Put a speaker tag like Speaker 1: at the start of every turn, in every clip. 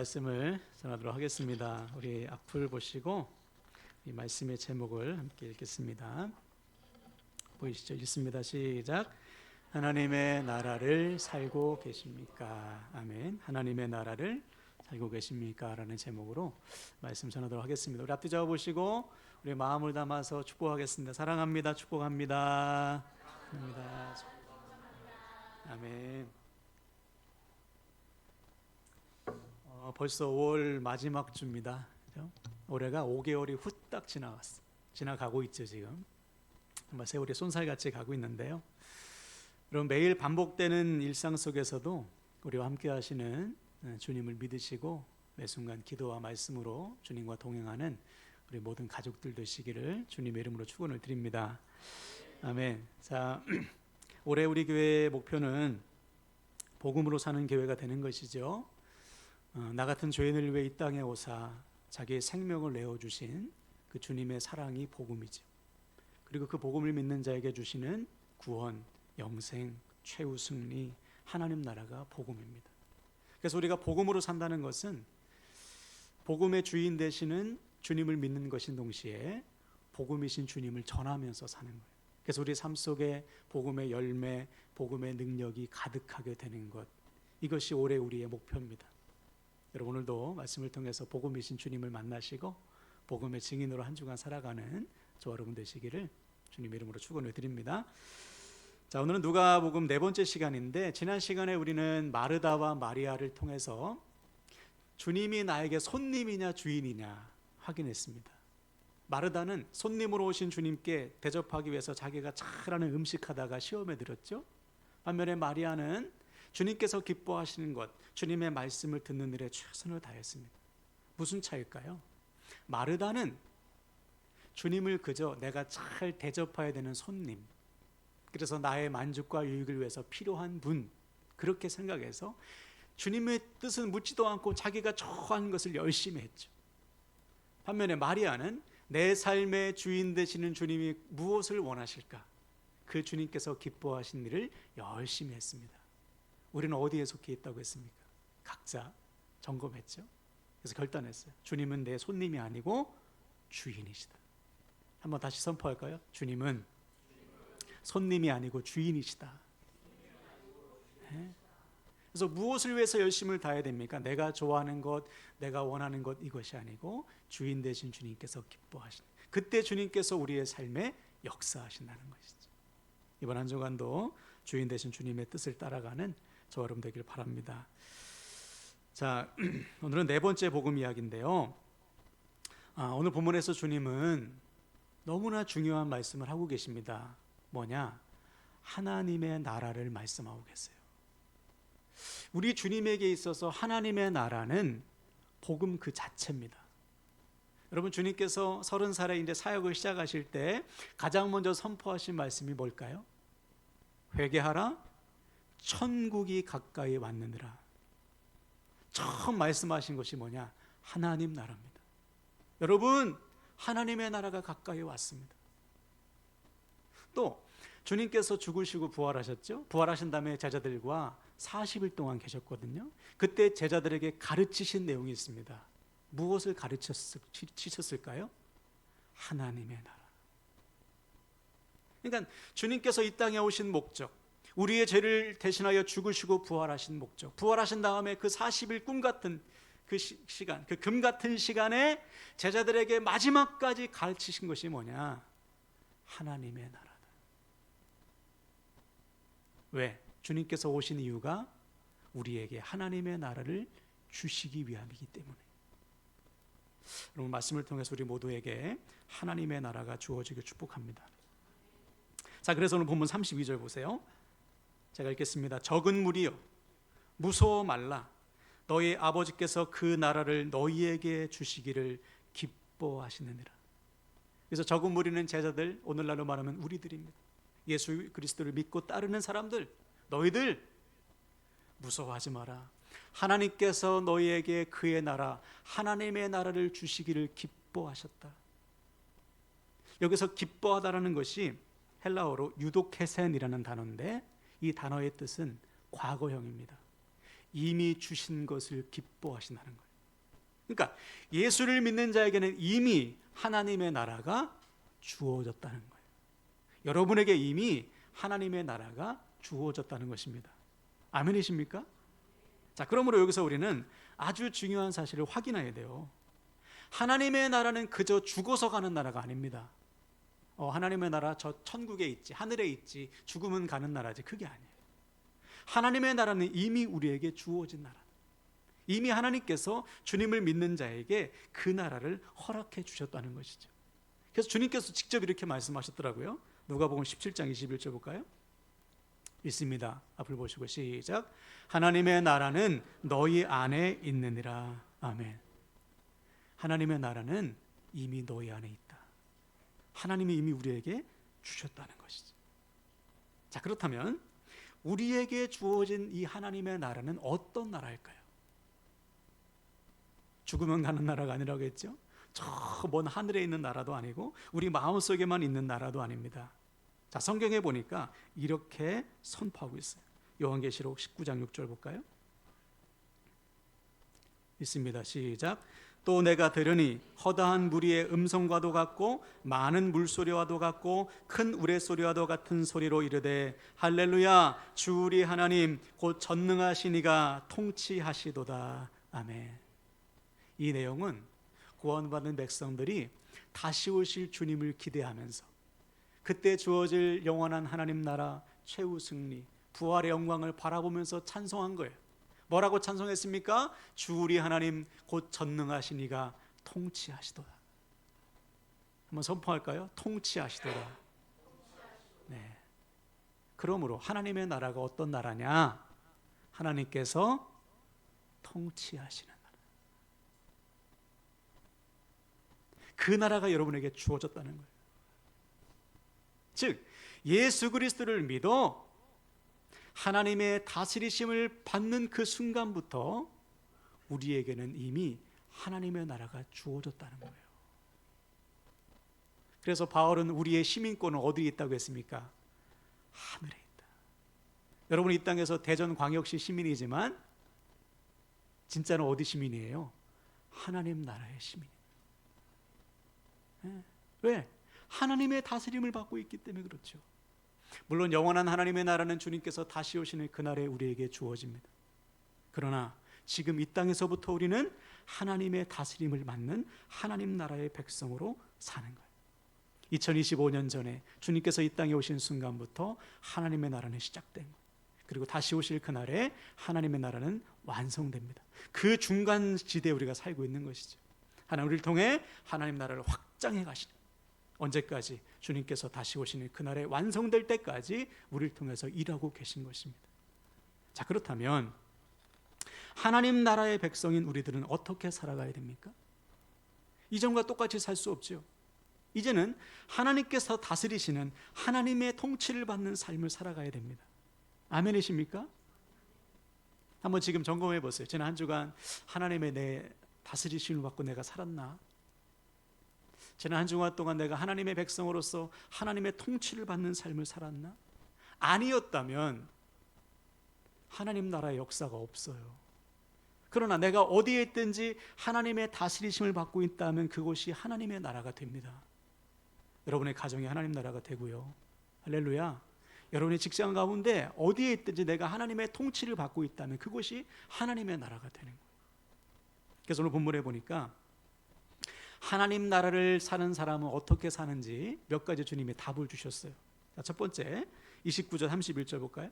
Speaker 1: 말씀을 전하도록 하겠습니다. 우리 앞을 보시고 이 말씀의 제목을 함께 읽겠습니다. 보이시죠? 읽습니다. 시작. 하나님의 나라를 살고 계십니까? 아멘. 하나님의 나라를 살고 계십니까? 라는 제목으로 말씀 전하도록 하겠습니다. 우리 앞뒤 잡아보시고 우리 마음을 담아서 축복하겠습니다. 사랑합니다. 축복합니다. 사랑합니다. 아멘. 벌써 5월 마지막 주입니다. 그렇죠? 올해가 5개월이 후딱 지나가고 있죠. 지금 정말 세월이 쏜살같이 가고 있는데요. 여러분, 매일 반복되는 일상 속에서도 우리와 함께 하시는 주님을 믿으시고 매 순간 기도와 말씀으로 주님과 동행하는 우리 모든 가족들 되시기를 주님의 이름으로 축원을 드립니다. 아멘. 자, 올해 우리 교회의 목표는 복음으로 사는 교회가 되는 것이죠. 나 같은 죄인을 위해 이 땅에 오사 자기의 생명을 내어주신 그 주님의 사랑이 복음이죠. 그리고 그 복음을 믿는 자에게 주시는 구원, 영생, 최후 승리, 하나님 나라가 복음입니다. 그래서 우리가 복음으로 산다는 것은 복음의 주인 되시는 주님을 믿는 것인 동시에 복음이신 주님을 전하면서 사는 거예요. 그래서 우리 삶 속에 복음의 열매, 복음의 능력이 가득하게 되는 것, 이것이 올해 우리의 목표입니다. 여러분, 오늘도 말씀을 통해서 복음이신 주님을 만나시고 복음의 증인으로 한 주간 살아가는 저와 여러분 되시기를 주님의 이름으로 축원을 드립니다. 자, 오늘은 누가복음 네 번째 시간인데, 지난 시간에 우리는 마르다와 마리아를 통해서 주님이 나에게 손님이냐 주인이냐 확인했습니다. 마르다는 손님으로 오신 주님께 대접하기 위해서 자기가 잘하는 음식하다가 시험에 들었죠. 반면에 마리아는 주님께서 기뻐하시는 것, 주님의 말씀을 듣는 일에 최선을 다했습니다. 무슨 차일까요? 마르다는 주님을 그저 내가 잘 대접해야 되는 손님, 그래서 나의 만족과 유익을 위해서 필요한 분, 그렇게 생각해서 주님의 뜻은 묻지도 않고 자기가 좋아하는 것을 열심히 했죠. 반면에 마리아는 내 삶의 주인 되시는 주님이 무엇을 원하실까? 그 주님께서 기뻐하신 일을 열심히 했습니다. 우리는 어디에 속해 있다고 했습니까? 각자 점검했죠. 그래서 결단했어요. 주님은 내 손님이 아니고 주인이시다. 한번 다시 선포할까요? 주님은 손님이 아니고 주인이시다. 네? 그래서 무엇을 위해서 열심을 다해야 됩니까? 내가 좋아하는 것, 내가 원하는 것, 이것이 아니고 주인 되신 주님께서 기뻐하시는, 그때 주님께서 우리의 삶에 역사하신다는 것이죠. 이번 한 주간도 주인 되신 주님의 뜻을 따라가는 저와 여러분 되길 바랍니다. 자, 오늘은 네 번째 복음 이야기인데요. 오늘 본문에서 주님은 너무나 중요한 말씀을 하고 계십니다. 뭐냐? 하나님의 나라를 말씀하고 계세요. 우리 주님에게 있어서 하나님의 나라는 복음 그 자체입니다. 여러분, 주님께서 30살에 이제 사역을 시작하실 때 가장 먼저 선포하신 말씀이 뭘까요? 회개하라, 천국이 가까이 왔느니라. 처음 말씀하신 것이 뭐냐? 하나님 나라입니다. 여러분, 하나님의 나라가 가까이 왔습니다. 또 주님께서 죽으시고 부활하셨죠. 부활하신 다음에 제자들과 40일 동안 계셨거든요. 그때 제자들에게 가르치신 내용이 있습니다. 무엇을 가르치셨을까요? 하나님의 나라. 그러니까 주님께서 이 땅에 오신 목적, 우리의 죄를 대신하여 죽으시고 부활하신 목적, 부활하신 다음에 그 40일 꿈 같은 그 시간, 그 금 같은 시간에 제자들에게 마지막까지 가르치신 것이 뭐냐? 하나님의 나라다. 왜? 주님께서 오신 이유가 우리에게 하나님의 나라를 주시기 위함이기 때문에. 여러분, 말씀을 통해서 우리 모두에게 하나님의 나라가 주어지길 축복합니다. 자, 그래서 오늘 본문 32절 보세요. 제가 읽겠습니다. 적은 무리여, 무서워 말라. 너희 아버지께서 그 나라를 너희에게 주시기를 기뻐하시느니라. 그래서 적은 무리는 제자들, 오늘날로 말하면 우리들입니다. 예수 그리스도를 믿고 따르는 사람들, 너희들 무서워하지 마라. 하나님께서 너희에게 그의 나라, 하나님의 나라를 주시기를 기뻐하셨다. 여기서 기뻐하다라는 것이 헬라어로 유도케센이라는 단어인데, 이 단어의 뜻은 과거형입니다. 이미 주신 것을 기뻐하신다는 거예요. 그러니까 예수를 믿는 자에게는 이미 하나님의 나라가 주어졌다는 거예요. 여러분에게 이미 하나님의 나라가 주어졌다는 것입니다. 아멘이십니까? 자, 그러므로 여기서 우리는 아주 중요한 사실을 확인해야 돼요. 하나님의 나라는 그저 죽어서 가는 나라가 아닙니다. 하나님의 나라 저 천국에 있지, 하늘에 있지, 죽으면 가는 나라지, 그게 아니에요. 하나님의 나라는 이미 우리에게 주어진 나라. 이미 하나님께서 주님을 믿는 자에게 그 나라를 허락해 주셨다는 것이죠. 그래서 주님께서 직접 이렇게 말씀하셨더라고요. 누가복음 17장 21절 볼까요? 있습니다. 앞을 보시고 시작. 하나님의 나라는 너희 안에 있느니라. 아멘. 하나님의 나라는 이미 너희 안에 있다. 하나님이 이미 우리에게 주셨다는 것이죠. 자, 그렇다면 우리에게 주어진 이 하나님의 나라는 어떤 나라일까요? 죽으면 가는 나라가 아니라고 했죠. 저 먼 하늘에 있는 나라도 아니고 우리 마음속에만 있는 나라도 아닙니다. 자, 성경에 보니까 이렇게 선포하고 있어요. 요한계시록 19장 6절 볼까요? 있습니다. 시작. 또 내가 들으니 허다한 무리의 음성과도 같고 많은 물소리와도 같고 큰 우레소리와도 같은 소리로 이르되 할렐루야 주 우리 하나님 곧 전능하신 이가 통치하시도다. 아멘. 이 내용은 구원받은 백성들이 다시 오실 주님을 기대하면서 그때 주어질 영원한 하나님 나라 최후 승리 부활의 영광을 바라보면서 찬송한 거예요. 뭐라고 찬송했습니까? 주 우리 하나님 곧 전능하신 이가 통치하시도다. 한번 선포할까요? 통치하시도다. 네. 그러므로 하나님의 나라가 어떤 나라냐? 하나님께서 통치하시는 나라. 그 나라가 여러분에게 주어졌다는 거예요. 즉 예수 그리스도를 믿어 하나님의 다스리심을 받는 그 순간부터 우리에게는 이미 하나님의 나라가 주어졌다는 거예요. 그래서 바울은 우리의 시민권은 어디에 있다고 했습니까? 하늘에 있다. 여러분 이 땅에서 대전광역시 시민이지만 진짜는 어디 시민이에요? 하나님 나라의 시민입니다. 왜? 하나님의 다스림을 받고 있기 때문에 그렇죠. 물론 영원한 하나님의 나라는 주님께서 다시 오시는 그날에 우리에게 주어집니다. 그러나 지금 이 땅에서부터 우리는 하나님의 다스림을 받는 하나님 나라의 백성으로 사는 거예요. 2025년 전에 주님께서 이 땅에 오신 순간부터 하나님의 나라는 시작된 거예요. 그리고 다시 오실 그날에 하나님의 나라는 완성됩니다. 그 중간 지대에 우리가 살고 있는 것이죠. 하나님 우리를 통해 하나님 나라를 확장해 가시는, 언제까지? 주님께서 다시 오시는 그날에 완성될 때까지 우리를 통해서 일하고 계신 것입니다. 자, 그렇다면 하나님 나라의 백성인 우리들은 어떻게 살아가야 됩니까? 이전과 똑같이 살 수 없죠. 이제는 하나님께서 다스리시는 하나님의 통치를 받는 삶을 살아가야 됩니다. 아멘이십니까? 한번 지금 점검해 보세요. 지난 한 주간 하나님의 내 다스리심을 받고 내가 살았나? 지난 한 주간 동안 내가 하나님의 백성으로서 하나님의 통치를 받는 삶을 살았나? 아니었다면 하나님 나라의 역사가 없어요. 그러나 내가 어디에 있든지 하나님의 다스리심을 받고 있다면 그곳이 하나님의 나라가 됩니다. 여러분의 가정이 하나님 나라가 되고요. 할렐루야. 여러분의 직장 가운데 어디에 있든지 내가 하나님의 통치를 받고 있다면 그곳이 하나님의 나라가 되는 거예요. 그래서 오늘 본문에 보니까 하나님 나라를 사는 사람은 어떻게 사는지 몇 가지 주님이 답을 주셨어요. 자, 첫 번째 29절 31절 볼까요?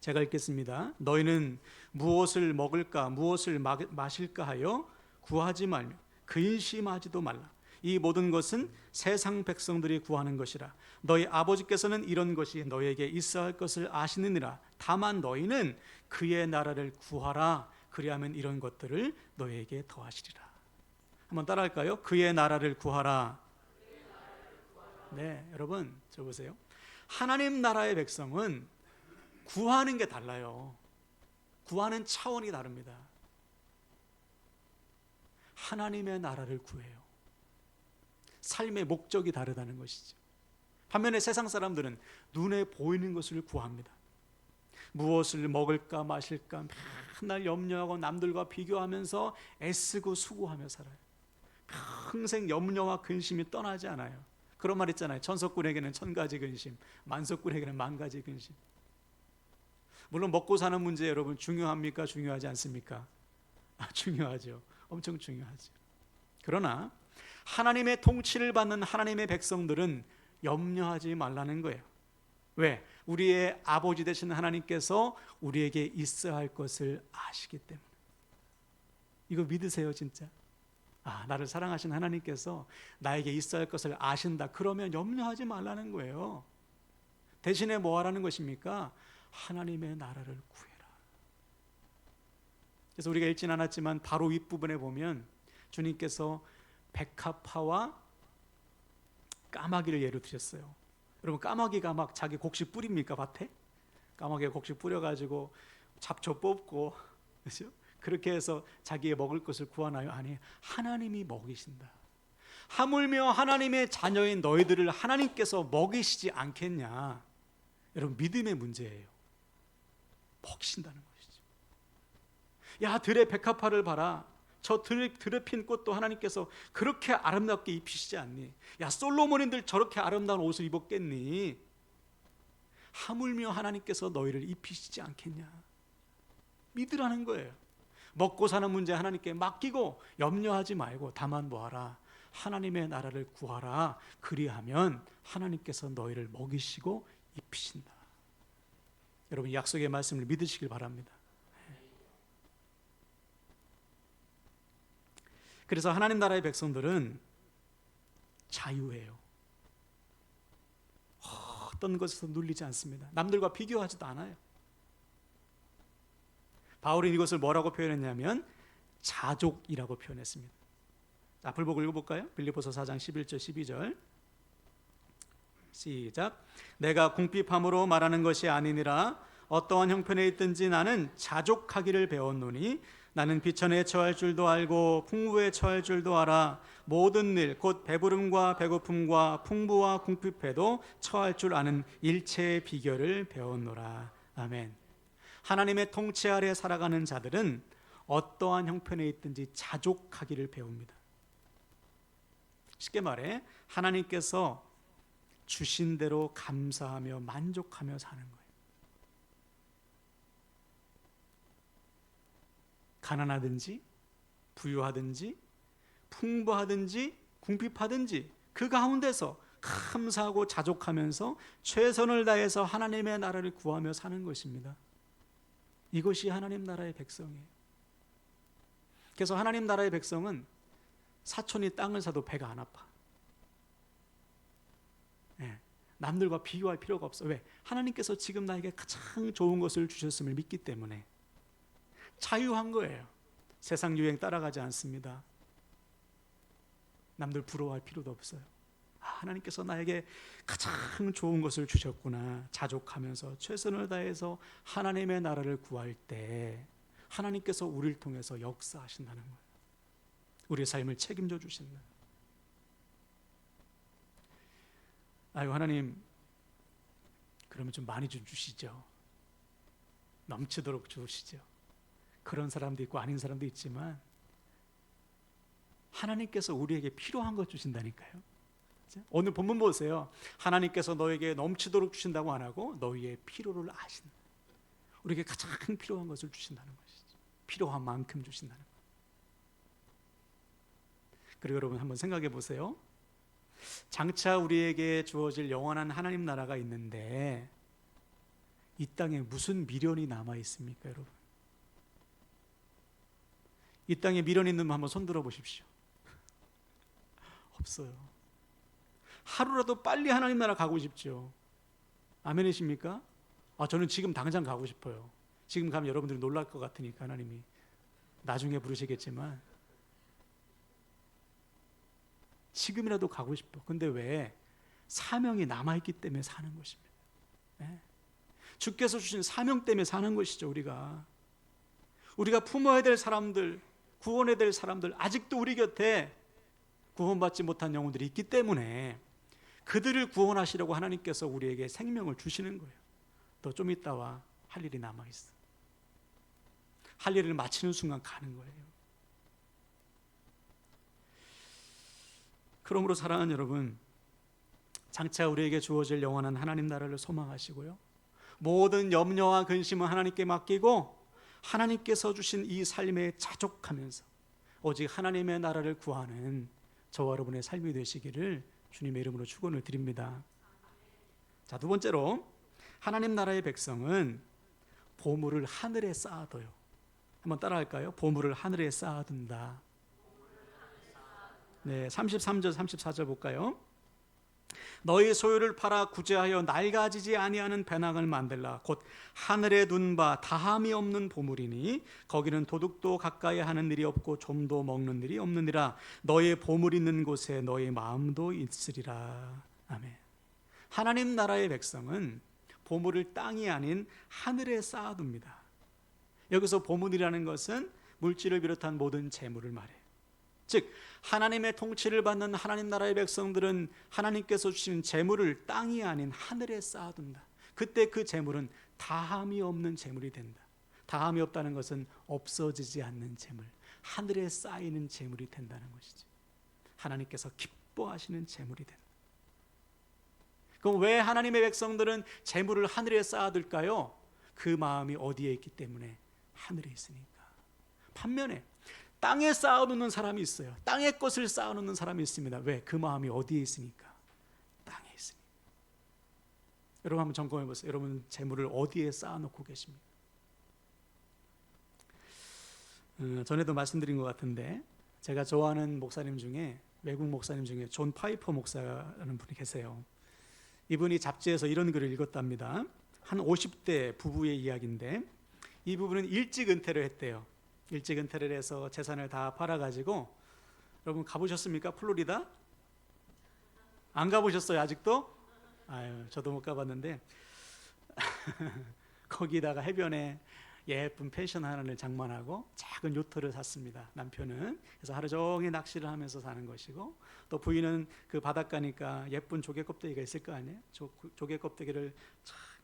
Speaker 1: 제가 읽겠습니다. 너희는 무엇을 먹을까 무엇을 마실까 하여 구하지 말며 근심하지도 말라. 이 모든 것은 세상 백성들이 구하는 것이라. 너희 아버지께서는 이런 것이 너희에게 있어야 할 것을 아시느니라. 다만 너희는 그의 나라를 구하라. 그리하면 이런 것들을 너희에게 더하시리라. 한번 따라할까요? 그의 나라를 구하라. 네, 여러분 저 보세요. 하나님 나라의 백성은 구하는 게 달라요. 구하는 차원이 다릅니다. 하나님의 나라를 구해요. 삶의 목적이 다르다는 것이죠. 반면에 세상 사람들은 눈에 보이는 것을 구합니다. 무엇을 먹을까 마실까 맨날 염려하고 남들과 비교하면서 애쓰고 수고하며 살아요. 평생 염려와 근심이 떠나지 않아요. 그런 말 있잖아요. 천석군에게는 1000가지 근심, 만석군에게는 10,000가지 근심. 물론 먹고 사는 문제 여러분 중요합니까? 중요하지 않습니까? 중요하죠. 엄청 중요하죠. 그러나 하나님의 통치를 받는 하나님의 백성들은 염려하지 말라는 거예요. 왜? 우리의 아버지 되신 하나님께서 우리에게 있어야 할 것을 아시기 때문에. 이거 믿으세요, 진짜? 나를 사랑하신 하나님께서 나에게 있어야 할 것을 아신다. 그러면 염려하지 말라는 거예요. 대신에 뭐 하라는 것입니까? 하나님의 나라를 구해라. 그래서 우리가 읽진 않았지만 바로 윗부분에 보면 주님께서 백합화와 까마귀를 예로 드셨어요. 여러분, 까마귀가 막 자기 곡식 뿌립니까, 밭에? 까마귀가 곡식 뿌려가지고 잡초 뽑고, 그렇죠? 그렇게 해서 자기의 먹을 것을 구하나요? 아니, 하나님이 먹이신다. 하물며 하나님의 자녀인 너희들을 하나님께서 먹이시지 않겠냐? 여러분, 믿음의 문제예요. 먹이신다는 것이죠. 야, 들의 백합화를 봐라. 저 들에 핀 꽃도 하나님께서 그렇게 아름답게 입히시지 않니? 야, 솔로몬인들 저렇게 아름다운 옷을 입었겠니? 하물며 하나님께서 너희를 입히시지 않겠냐? 믿으라는 거예요. 먹고 사는 문제 하나님께 맡기고 염려하지 말고 다만 뭐하라? 하나님의 나라를 구하라. 그리하면 하나님께서 너희를 먹이시고 입히신다. 여러분, 약속의 말씀을 믿으시길 바랍니다. 그래서 하나님 나라의 백성들은 자유해요. 어떤 것에서 눌리지 않습니다. 남들과 비교하지도 않아요. 바울은 이것을 뭐라고 표현했냐면 자족이라고 표현했습니다. 앞을 보고 읽어볼까요? 빌립보서 4장 11절 12절 시작. 내가 궁핍함으로 말하는 것이 아니니라. 어떠한 형편에 있든지 나는 자족하기를 배웠노니 나는 비천에 처할 줄도 알고 풍부에 처할 줄도 알아. 모든 일 곧 배부름과 배고픔과 풍부와 궁핍에도 처할 줄 아는 일체의 비결을 배웠노라. 아멘. 하나님의 통치 아래 살아가는 자들은 어떠한 형편에 있든지 자족하기를 배웁니다. 쉽게 말해 하나님께서 주신 대로 감사하며 만족하며 사는 거예요. 가난하든지 부유하든지 풍부하든지 궁핍하든지 그 가운데서 감사하고 자족하면서 최선을 다해서 하나님의 나라를 구하며 사는 것입니다. 이것이 하나님 나라의 백성이에요. 그래서 하나님 나라의 백성은 사촌이 땅을 사도 배가 안 아파. 남들과 비교할 필요가 없어. 왜? 하나님께서 지금 나에게 가장 좋은 것을 주셨음을 믿기 때문에 자유한 거예요. 세상 유행 따라가지 않습니다. 남들 부러워할 필요도 없어요. 하나님께서 나에게 가장 좋은 것을 주셨구나. 자족하면서 최선을 다해서 하나님의 나라를 구할 때 하나님께서 우리를 통해서 역사하신다는 거예요. 우리의 삶을 책임져 주신다. 아유, 하나님, 그러면 좀 많이 좀 주시죠. 넘치도록 주시죠. 그런 사람도 있고 아닌 사람도 있지만 하나님께서 우리에게 필요한 것 주신다니까요. 오늘 본문 보세요. 하나님께서 너에게 넘치도록 주신다고 안 하고 너희의 필요를 아신다. 우리에게 가장 필요한 것을 주신다는 것이죠. 필요한 만큼 주신다는 것. 그리고 여러분 한번 생각해 보세요. 장차 우리에게 주어질 영원한 하나님 나라가 있는데 이 땅에 무슨 미련이 남아 있습니까, 여러분? 이 땅에 미련 있는 분 한번 손 들어 보십시오. 없어요. 하루라도 빨리 하나님 나라 가고 싶죠. 아멘이십니까? 저는 지금 당장 가고 싶어요. 지금 가면 여러분들이 놀랄 것 같으니까 하나님이 나중에 부르시겠지만 지금이라도 가고 싶어. 근데 왜? 사명이 남아있기 때문에 사는 것입니다. 주께서 주신 사명 때문에 사는 것이죠. 우리가 품어야 될 사람들, 구원해야 될 사람들, 아직도 우리 곁에 구원받지 못한 영혼들이 있기 때문에 그들을 구원하시려고 하나님께서 우리에게 생명을 주시는 거예요. 더 좀 있다와 할 일이 남아 있어. 할 일을 마치는 순간 가는 거예요. 그러므로 사랑하는 여러분, 장차 우리에게 주어질 영원한 하나님 나라를 소망하시고요, 모든 염려와 근심은 하나님께 맡기고 하나님께서 주신 이 삶에 자족하면서 오직 하나님의 나라를 구하는 저와 여러분의 삶이 되시기를 주님의 이름으로 축원을 드립니다. 자, 두 번째로 하나님 나라의 백성은 보물을 하늘에 쌓아둬요. 한번 따라할까요? 보물을 하늘에 쌓아둔다. 네, 33절 34절 볼까요? 너희 소유를 팔아 구제하여 낡아지지 아니하는 배낭을 만들라. 곧 하늘에 둔 바 다함이 없는 보물이니 거기는 도둑도 가까이 하는 일이 없고 좀도 먹는 일이 없느니라. 너의 보물 있는 곳에 너의 마음도 있으리라. 아멘. 하나님 나라의 백성은 보물을 땅이 아닌 하늘에 쌓아둡니다. 여기서 보물이라는 것은 물질을 비롯한 모든 재물을 말해요. 즉 하나님의 통치를 받는 하나님 나라의 백성들은 하나님께서 주신 재물을 땅이 아닌 하늘에 쌓아둔다. 그때 그 재물은 다함이 없는 재물이 된다. 다함이 없다는 것은 없어지지 않는 재물, 하늘에 쌓이는 재물이 된다는 것이죠. 하나님께서 기뻐하시는 재물이 된다. 그럼 왜 하나님의 백성들은 재물을 하늘에 쌓아둘까요? 그 마음이 어디에 있기 때문에 하늘에 있으니까. 반면에 땅에 쌓아놓는 사람이 있어요. 땅의 것을 쌓아놓는 사람이 있습니다. 왜? 그 마음이 어디에 있으니까? 땅에 있으니까. 여러분 한번 점검해 보세요. 여러분 재물을 어디에 쌓아놓고 계십니까? 전에도 말씀드린 것 같은데 제가 좋아하는 목사님 중에, 외국 목사님 중에 존 파이퍼 목사라는 분이 계세요. 이분이 잡지에서 이런 글을 읽었답니다. 한 50대 부부의 이야기인데 이 부부는 일찍 은퇴를 했대요. 일찍 은퇴를 해서 재산을 다 팔아가지고, 여러분 가보셨습니까? 플로리다? 안 가보셨어요 아직도? 아유, 저도 못 가봤는데 거기다가 해변에 예쁜 펜션 하나를 장만하고 작은 요트를 샀습니다. 남편은. 그래서 하루 종일 낚시를 하면서 사는 것이고, 또 부인은 그 바닷가니까 예쁜 조개 껍데기가 있을 거 아니에요. 조개 껍데기를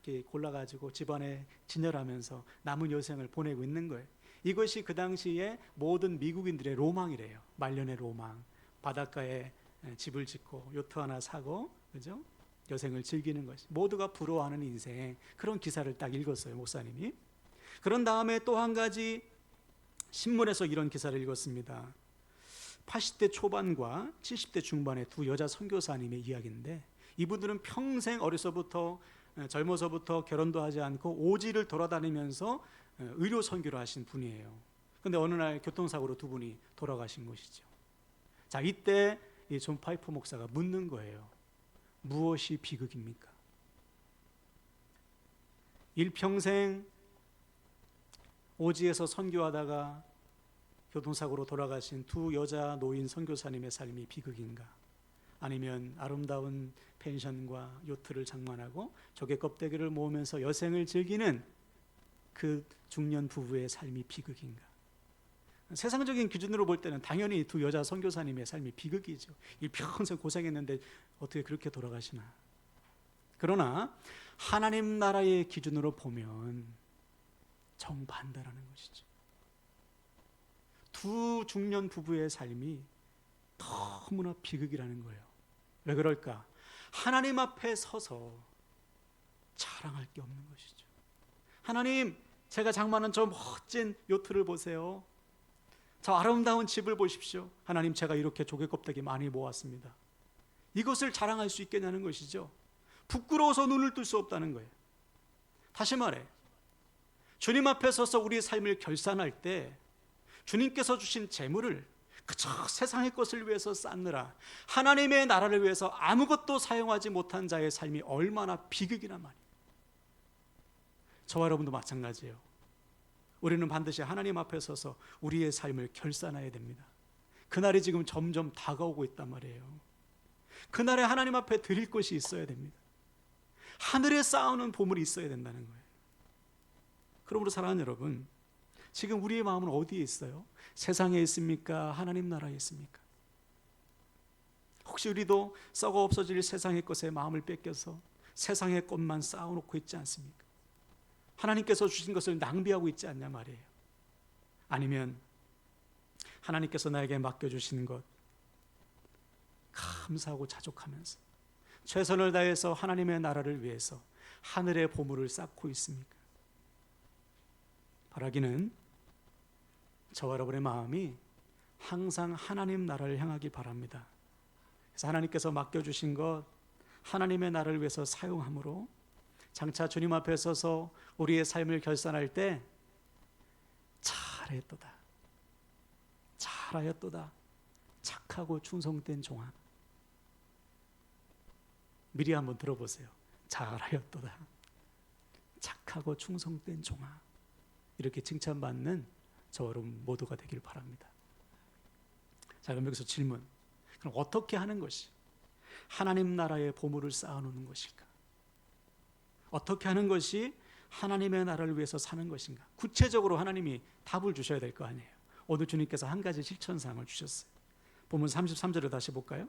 Speaker 1: 이렇게 골라가지고 집안에 진열하면서 남은 여생을 보내고 있는 거예요. 이것이 그 당시에 모든 미국인들의 로망이래요. 말년의 로망. 바닷가에 집을 짓고 요트 하나 사고, 그죠? 여생을 즐기는 것이 모두가 부러워하는 인생. 그런 기사를 딱 읽었어요, 목사님이. 그런 다음에 또 한 가지 신문에서 이런 기사를 읽었습니다. 80대 초반과 70대 중반의 두 여자 선교사님의 이야기인데, 이분들은 평생 젊어서부터 결혼도 하지 않고 오지를 돌아다니면서 의료 선교를 하신 분이에요. 그런데 어느 날 교통사고로 두 분이 돌아가신 것이죠. 자, 이때 이 존 파이퍼 목사가 묻는 거예요. 무엇이 비극입니까? 일평생 오지에서 선교하다가 교통사고로 돌아가신 두 여자 노인 선교사님의 삶이 비극인가? 아니면 아름다운 펜션과 요트를 장만하고 조개 껍데기를 모으면서 여생을 즐기는 그 중년 부부의 삶이 비극인가? 세상적인 기준으로 볼 때는 당연히 두 여자 선교사님의 삶이 비극이죠. 일평생 고생했는데 어떻게 그렇게 돌아가시나? 그러나 하나님 나라의 기준으로 보면 정반대라는 것이죠. 두 중년 부부의 삶이 너무나 비극이라는 거예요. 왜 그럴까? 하나님 앞에 서서 자랑할 게 없는 것이죠. 하나님, 제가 장만한 저 멋진 요트를 보세요. 저 아름다운 집을 보십시오. 하나님, 제가 이렇게 조개 껍데기 많이 모았습니다. 이것을 자랑할 수 있겠냐는 것이죠. 부끄러워서 눈을 뜰 수 없다는 거예요. 다시 말해, 주님 앞에 서서 우리의 삶을 결산할 때 주님께서 주신 재물을 그저 세상의 것을 위해서 쌓느라 하나님의 나라를 위해서 아무것도 사용하지 못한 자의 삶이 얼마나 비극이나 말이에요. 저와 여러분도 마찬가지예요. 우리는 반드시 하나님 앞에 서서 우리의 삶을 결산해야 됩니다. 그날이 지금 점점 다가오고 있단 말이에요. 그날에 하나님 앞에 드릴 것이 있어야 됩니다. 하늘에 쌓아놓은 보물이 있어야 된다는 거예요. 그러므로 사랑하는 여러분, 지금 우리의 마음은 어디에 있어요? 세상에 있습니까? 하나님 나라에 있습니까? 혹시 우리도 썩어 없어질 세상의 것에 마음을 뺏겨서 세상의 것만 쌓아놓고 있지 않습니까? 하나님께서 주신 것을 낭비하고 있지 않냐 말이에요. 아니면 하나님께서 나에게 맡겨주신 것 감사하고 자족하면서 최선을 다해서 하나님의 나라를 위해서 하늘의 보물을 쌓고 있습니까? 바라기는 저와 여러분의 마음이 항상 하나님 나라를 향하기 바랍니다. 그래서 하나님께서 맡겨주신 것 하나님의 나라를 위해서 사용함으로 장차 주님 앞에 서서 우리의 삶을 결산할 때 잘했도다, 잘하였도다, 착하고 충성된 종아. 미리 한번 들어보세요. 잘하였도다, 착하고 충성된 종아. 이렇게 칭찬받는 저와 여러분 모두가 되길 바랍니다. 자, 그럼 여기서 질문. 그럼 어떻게 하는 것이 하나님 나라의 보물을 쌓아놓는 것일까? 어떻게 하는 것이 하나님의 나라를 위해서 사는 것인가? 구체적으로 하나님이 답을 주셔야 될 거 아니에요. 오늘 주님께서 한 가지 실천사항을 주셨어요. 본문 33절을 다시 볼까요?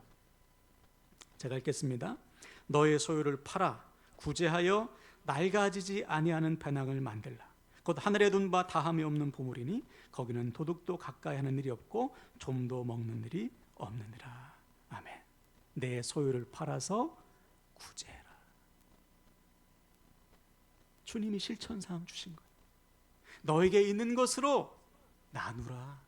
Speaker 1: 제가 읽겠습니다. 너의 소유를 팔아 구제하여 낡아지지 아니하는 배낭을 만들라. 곧 하늘에 둔 바 다함이 없는 보물이니 거기는 도둑도 가까이 하는 일이 없고 좀도 먹는 일이 없느니라. 아멘. 내 소유를 팔아서 구제해라. 주님이 실천사항 주신 거예요. 너에게 있는 것으로 나누라.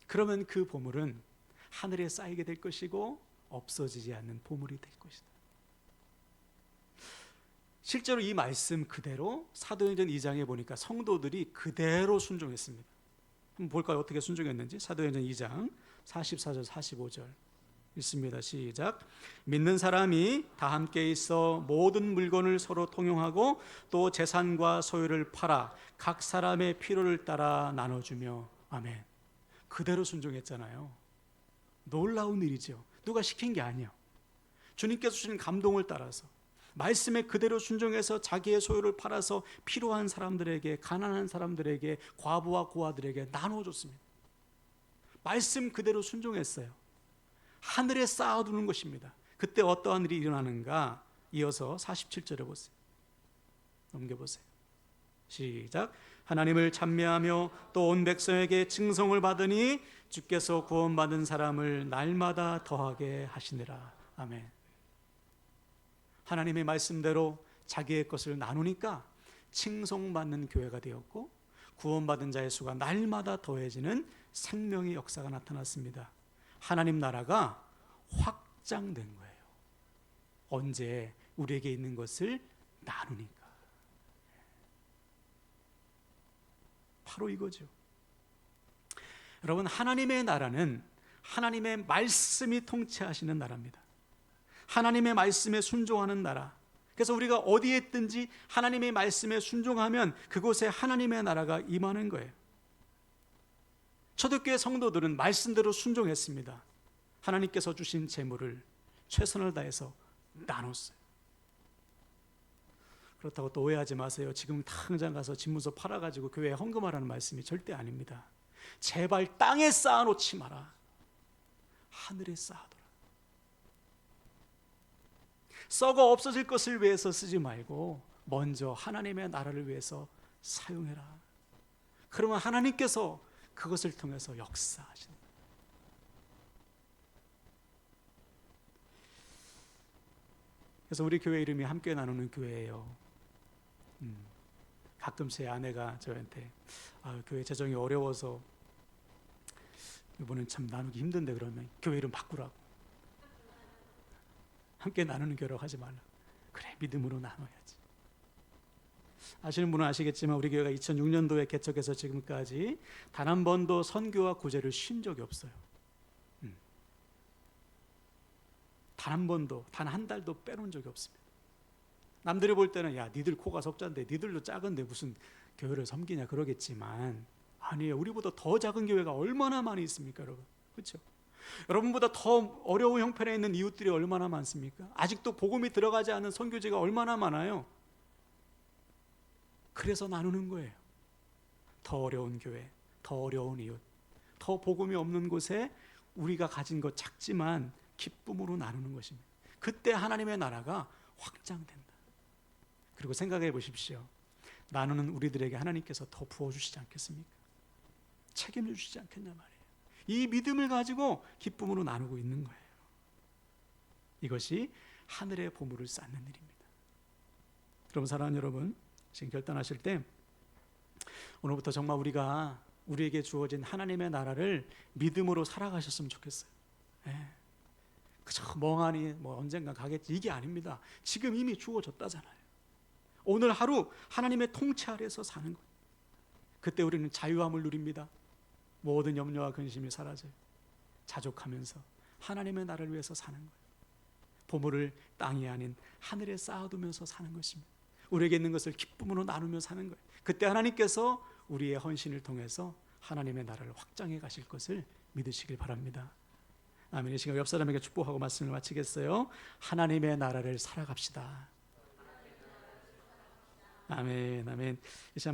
Speaker 1: 그러면 그 보물은 하늘에 쌓이게 될 것이고 없어지지 않는 보물이 될 것이다. 실제로 이 말씀 그대로 사도행전 2장에 보니까 성도들이 그대로 순종했습니다. 한번 볼까요? 어떻게 순종했는지. 사도행전 2장 44절 45절 읽습니다. 시작. 믿는 사람이 다 함께 있어 모든 물건을 서로 통용하고 또 재산과 소유를 팔아 각 사람의 필요를 따라 나눠주며. 아멘. 그대로 순종했잖아요. 놀라운 일이죠. 누가 시킨 게 아니에요. 주님께서 주신 감동을 따라서 말씀에 그대로 순종해서 자기의 소유를 팔아서 필요한 사람들에게, 가난한 사람들에게, 과부와 고아들에게 나눠줬습니다. 말씀 그대로 순종했어요. 하늘에 쌓아두는 것입니다. 그때 어떠한 일이 일어나는가? 이어서 47절에 보세요. 넘겨보세요. 시작. 하나님을 찬미하며 또 온 백성에게 칭송을 받으니 주께서 구원받은 사람을 날마다 더하게 하시니라. 아멘. 하나님의 말씀대로 자기의 것을 나누니까 칭송받는 교회가 되었고 구원받은 자의 수가 날마다 더해지는 생명의 역사가 나타났습니다. 하나님 나라가 확장된 거예요. 언제? 우리에게 있는 것을 나누니까. 바로 이거죠. 여러분, 하나님의 나라는 하나님의 말씀이 통치하시는 나라입니다. 하나님의 말씀에 순종하는 나라. 그래서 우리가 어디에 있든지 하나님의 말씀에 순종하면 그곳에 하나님의 나라가 임하는 거예요. 초대교회 성도들은 말씀대로 순종했습니다. 하나님께서 주신 재물을 최선을 다해서 나눴어요. 그렇다고 또 오해하지 마세요. 지금 당장 가서 집문서 팔아가지고 교회에 헌금하라는 말씀이 절대 아닙니다. 제발 땅에 쌓아놓지 마라. 하늘에 쌓아둬라. 썩어 없어질 것을 위해서 쓰지 말고 먼저 하나님의 나라를 위해서 사용해라. 그러면 하나님께서 그것을 통해서 역사하신다. 그래서 우리 교회 이름이 함께 나누는 교회예요. 가끔 제 아내가 저한테 교회 재정이 어려워서 이번엔 참 나누기 힘든데 그러면 교회 이름 바꾸라고. 함께 나누는 교회라고 하지 말라. 그래, 믿음으로 나눠야지. 아시는 분은 아시겠지만 우리 교회가 2006년도에 개척해서 지금까지 단 한 번도 선교와 구제를 쉰 적이 없어요. 단 한 번도, 단 한 달도 빼놓은 적이 없습니다. 남들이 볼 때는 야, 니들 코가 석자인데 니들도 작은데 무슨 교회를 섬기냐 그러겠지만 아니에요. 우리보다 더 작은 교회가 얼마나 많이 있습니까, 여러분? 그렇죠? 여러분보다 더 어려운 형편에 있는 이웃들이 얼마나 많습니까? 아직도 복음이 들어가지 않은 선교지가 얼마나 많아요. 그래서 나누는 거예요. 더 어려운 교회, 더 어려운 이웃, 더 복음이 없는 곳에 우리가 가진 것 작지만 기쁨으로 나누는 것입니다. 그때 하나님의 나라가 확장된다. 그리고 생각해 보십시오. 나누는 우리들에게 하나님께서 더 부어주시지 않겠습니까? 책임져 주시지 않겠냐 말이에요. 이 믿음을 가지고 기쁨으로 나누고 있는 거예요. 이것이 하늘의 보물을 쌓는 일입니다. 그럼 사랑하는 여러분, 지금 결단하실 때 오늘부터 정말 우리에게 주어진 하나님의 나라를 믿음으로 살아가셨으면 좋겠어요. 그저 멍하니 언젠가 가겠지, 이게 아닙니다. 지금 이미 주어졌다잖아요. 오늘 하루 하나님의 통치 아래서 사는 거예요. 그때 우리는 자유함을 누립니다. 모든 염려와 근심이 사라져요. 자족하면서 하나님의 나라를 위해서 사는 거예요. 보물을 땅이 아닌 하늘에 쌓아두면서 사는 것입니다. 우리에게 있는 것을 기쁨으로 나누며 사는 거예요. 그때 하나님께서 우리의 헌신을 통해서 하나님의 나라를 확장해 가실 것을 믿으시길 바랍니다. 아멘. 이 시간 옆 사람에게 축복하고 말씀을 마치겠어요. 하나님의 나라를 살아갑시다. 아멘, 아멘. 이 시간